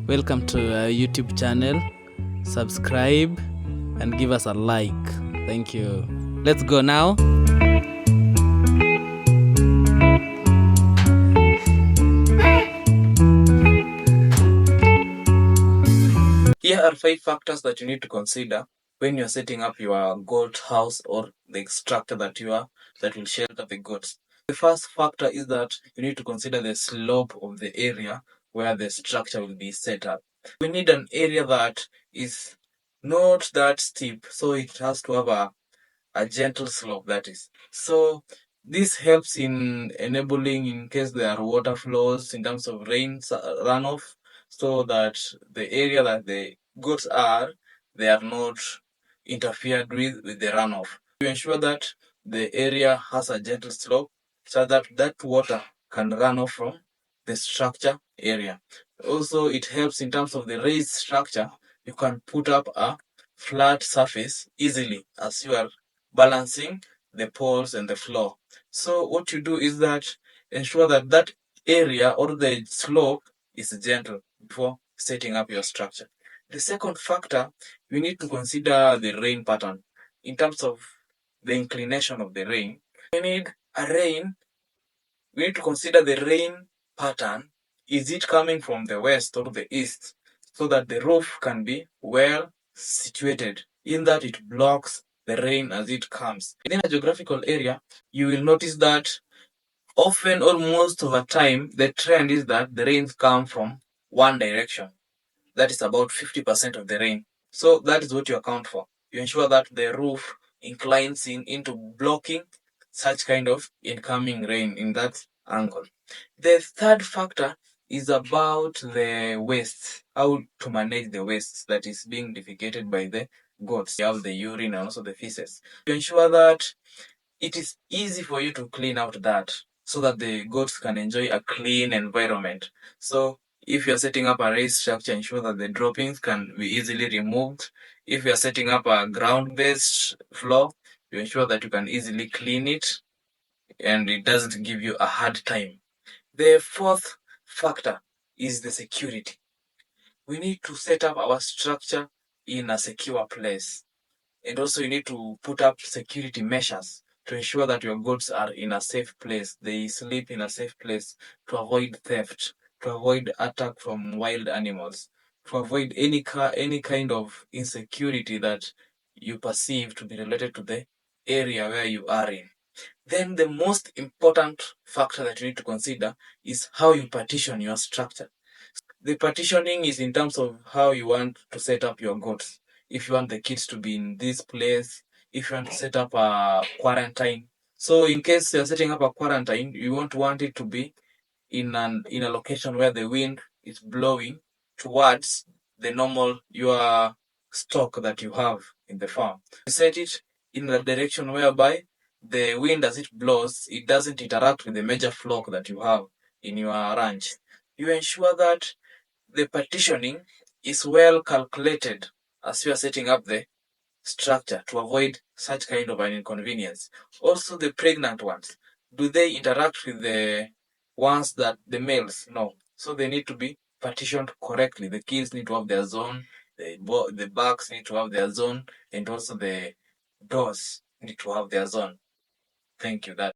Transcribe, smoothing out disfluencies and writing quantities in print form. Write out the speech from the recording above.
Welcome to our YouTube channel. Subscribe and give us a like. Thank you. Let's go now. Here are 5 factors that you need to consider when you're setting up your goat house or the structure that will shelter the goats. The first factor is that you need to consider the slope of the area where the structure will be set up. We need an area that is not that steep, so it has to have a gentle slope, that is. So this helps in enabling in case there are water flows in terms of rain runoff, so that the area that the goats are, they are not interfered with the runoff. To ensure that the area has a gentle slope so that that water can run off from the structure area. Also, it helps in terms of the raised structure. You can put up a flat surface easily as you are balancing the poles and the floor. So what you do is that ensure that that area or the slope is gentle before setting up your structure. The second factor, we need to consider the rain pattern in terms of the inclination of the rain. We need to consider the rain pattern. Is it coming from the west or the east, so that the roof can be well situated in that it blocks the rain as it comes. Within a geographical area, you will notice that often or most of the time, the trend is that the rains come from one direction. That is about 50% of the rain. So that is what you account for. You ensure that the roof inclines into blocking such kind of incoming rain in that angle. The third factor is about the waste, how to manage the waste that is being defecated by the goats. You have the urine and also the feces. To ensure that it is easy for you to clean out that so that the goats can enjoy a clean environment. So if you're setting up a raised structure, ensure that the droppings can be easily removed. If you're setting up a ground-based floor, you ensure that you can easily clean it and it doesn't give you a hard time. The fourth factor is the security. We need to set up our structure in a secure place. And also you need to put up security measures to ensure that your goats are in a safe place. They sleep in a safe place to avoid theft, to avoid attack from wild animals, to avoid any kind of insecurity that you perceive to be related to the area where you are in. Then the most important factor that you need to consider is how you partition your structure. The partitioning is in terms of how you want to set up your goats. If you want the kids to be in this place, if you want to set up a quarantine. So in case you're setting up a quarantine, you won't want it to be in a location where the wind is blowing towards the normal your stock that you have in the farm. You set it in a direction whereby the wind as it blows, it doesn't interact with the major flock that you have in your ranch. You ensure that the partitioning is well calculated as you are setting up the structure to avoid such kind of an inconvenience. Also, the pregnant ones, do they interact with the ones that the males? No. So they need to be partitioned correctly. The kids need to have their zone, the bucks need to have their zone, and also the doors need to have their zone. Thank you. That